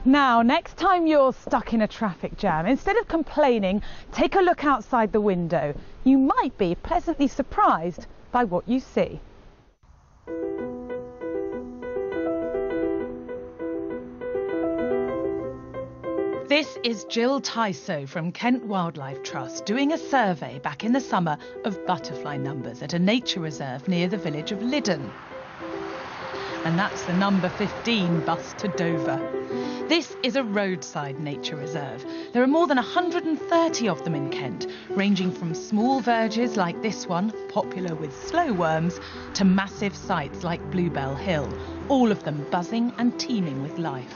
Now, next time you're stuck in a traffic jam, instead of complaining, take a look outside the window. You might be pleasantly surprised by what you see. This is Jill Tyso from Kent Wildlife Trust doing a survey back in the summer of butterfly numbers at a nature reserve near the village of Liddon. And that's the number 15 bus to Dover. This is a roadside nature reserve. There are more than 130 of them in Kent, ranging from small verges like this one, popular with slow worms, to massive sites like Bluebell Hill, all of them buzzing and teeming with life.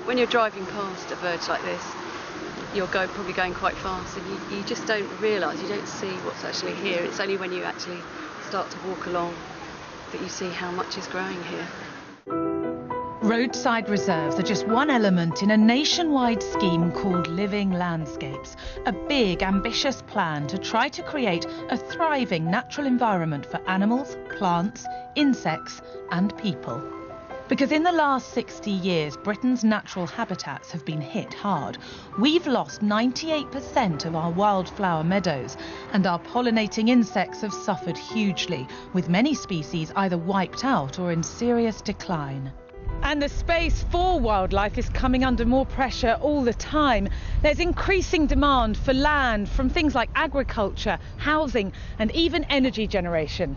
When you're driving past a verge like this, you're probably going quite fast, and you just don't realise, you don't see what's actually here. It's only when you actually start to walk along that you see how much is growing here. Roadside reserves are just one element in a nationwide scheme called Living Landscapes, a big, ambitious plan to try to create a thriving natural environment for animals, plants, insects and people. Because in the last 60 years, Britain's natural habitats have been hit hard. We've lost 98% of our wildflower meadows, and our pollinating insects have suffered hugely, with many species either wiped out or in serious decline. And the space for wildlife is coming under more pressure all the time. There's increasing demand for land from things like agriculture, housing, and even energy generation.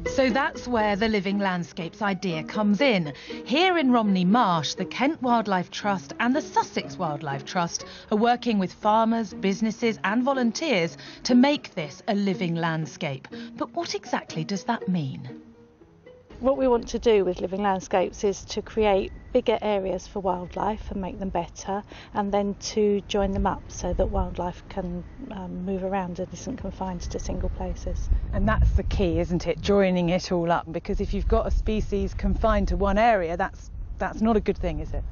So that's where the Living Landscapes idea comes in. Here in Romney Marsh, the Kent Wildlife Trust and the Sussex Wildlife Trust are working with farmers, businesses and volunteers to make this a living landscape. But what exactly does that mean? What we want to do with Living Landscapes is to create bigger areas for wildlife and make them better, and then to join them up so that wildlife can move around and isn't confined to single places. And that's the key, isn't it? Joining it all up, because if you've got a species confined to one area, that's not a good thing, is it?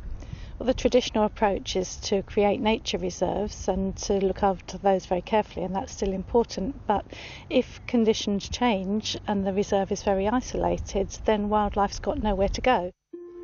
Well, the traditional approach is to create nature reserves and to look after those very carefully, and that's still important. But if conditions change and the reserve is very isolated, then wildlife's got nowhere to go.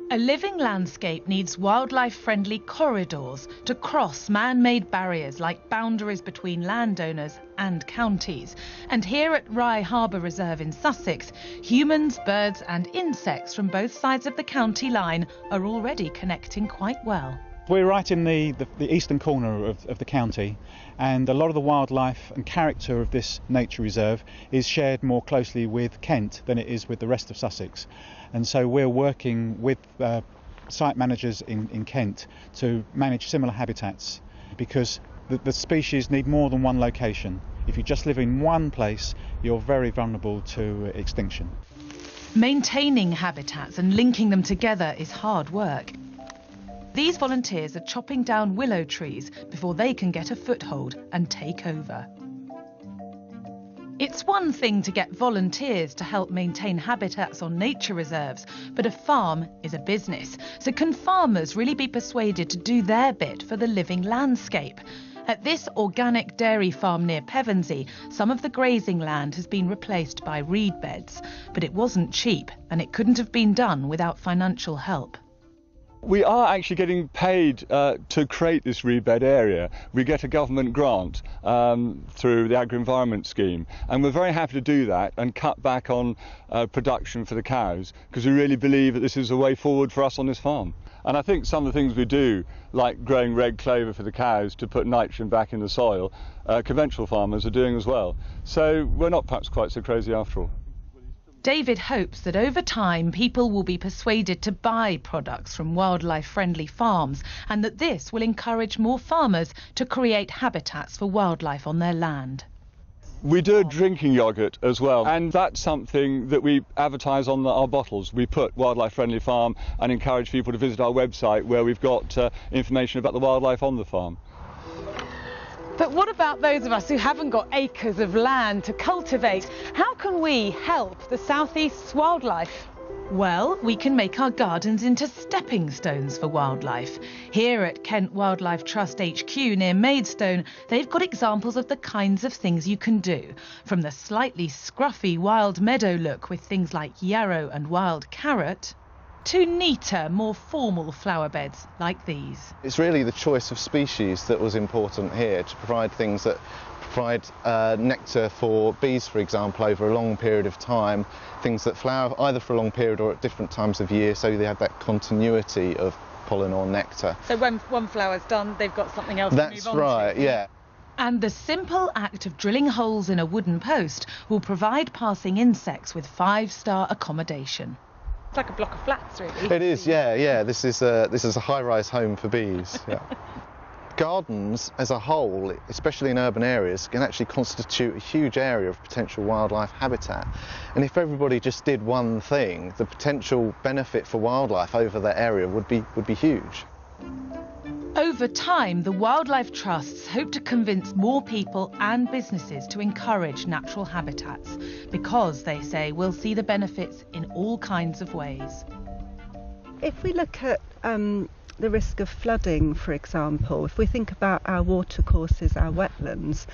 A living landscape needs wildlife-friendly corridors to cross man-made barriers like boundaries between landowners and counties. And here at Rye Harbour Reserve in Sussex, humans, birds and insects from both sides of the county line are already connecting quite well. We're right in the eastern corner of the county, and a lot of the wildlife and character of this nature reserve is shared more closely with Kent than it is with the rest of Sussex. And so we're working with site managers in Kent to manage similar habitats, because the species need more than one location. If you just live in one place, you're very vulnerable to extinction. Maintaining habitats and linking them together is hard work. These volunteers are chopping down willow trees before they can get a foothold and take over. It's one thing to get volunteers to help maintain habitats on nature reserves, but a farm is a business. So can farmers really be persuaded to do their bit for the living landscape? At this organic dairy farm near Pevensey, some of the grazing land has been replaced by reed beds. But it wasn't cheap, and it couldn't have been done without financial help. We are actually getting paid to create this reed-bed area. We get a government grant through the Agri-Environment Scheme, and we're very happy to do that and cut back on production for the cows, because we really believe that this is a way forward for us on this farm. And I think some of the things we do, like growing red clover for the cows to put nitrogen back in the soil, conventional farmers are doing as well. So we're not perhaps quite so crazy after all. David hopes that over time people will be persuaded to buy products from wildlife-friendly farms, and that this will encourage more farmers to create habitats for wildlife on their land. We do a drinking yoghurt as well, and that's something that we advertise on our bottles. We put wildlife friendly farm and encourage people to visit our website, where we've got information about the wildlife on the farm. But what about those of us who haven't got acres of land to cultivate? How can we help the South East's wildlife? Well, we can make our gardens into stepping stones for wildlife. Here at Kent Wildlife Trust HQ near Maidstone, they've got examples of the kinds of things you can do. From the slightly scruffy wild meadow look with things like yarrow and wild carrot, to neater, more formal flower beds like these. It's really the choice of species that was important here, to provide things that provide nectar for bees, for example, over a long period of time, things that flower either for a long period or at different times of year, so they have that continuity of pollen or nectar. So when one flower's done, they've got something else to move on to. That's right, yeah. And the simple act of drilling holes in a wooden post will provide passing insects with 5-star accommodation. It's like a block of flats, really. It is, yeah. This is a high-rise home for bees. Yeah. Gardens as a whole, especially in urban areas, can actually constitute a huge area of potential wildlife habitat. And if everybody just did one thing, the potential benefit for wildlife over that area would be huge. Over time, the Wildlife Trusts hope to convince more people and businesses to encourage natural habitats because, they say, we'll see the benefits in all kinds of ways. If we look at the risk of flooding, for example, if we think about our watercourses, our wetlands,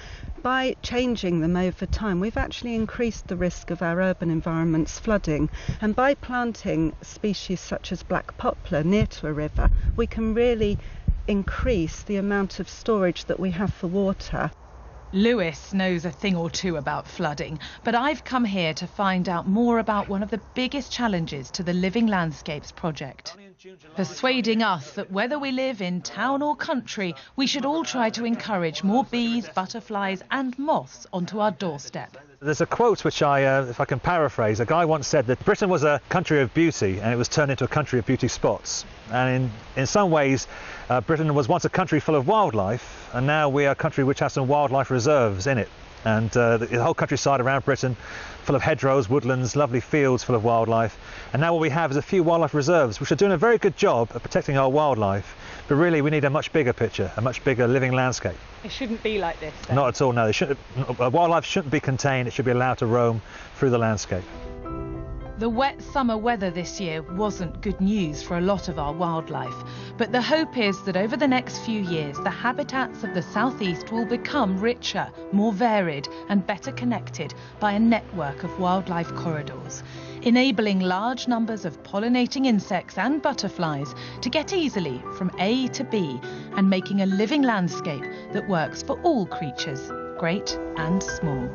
by changing them over time, we've actually increased the risk of our urban environments flooding. And by planting species such as black poplar near to a river, we can really increase the amount of storage that we have for water. Lewis knows a thing or two about flooding, but I've come here to find out more about one of the biggest challenges to the Living Landscapes project. Persuading us that whether we live in town or country, we should all try to encourage more bees, butterflies and moths onto our doorstep. There's a quote which if I can paraphrase, a guy once said that Britain was a country of beauty and it was turned into a country of beauty spots. And in some ways, Britain was once a country full of wildlife, and now we are a country which has some wildlife reserves in it. And the whole countryside around Britain full of hedgerows, woodlands, lovely fields full of wildlife. And now what we have is a few wildlife reserves which are doing a very good job of protecting our wildlife. But really we need a much bigger picture, a much bigger living landscape. It shouldn't be like this, then. Not at all, no. Wildlife shouldn't be contained, it should be allowed to roam through the landscape. The wet summer weather this year wasn't good news for a lot of our wildlife, but the hope is that over the next few years the habitats of the southeast will become richer, more varied and better connected by a network of wildlife corridors, enabling large numbers of pollinating insects and butterflies to get easily from A to B and making a living landscape that works for all creatures, great and small.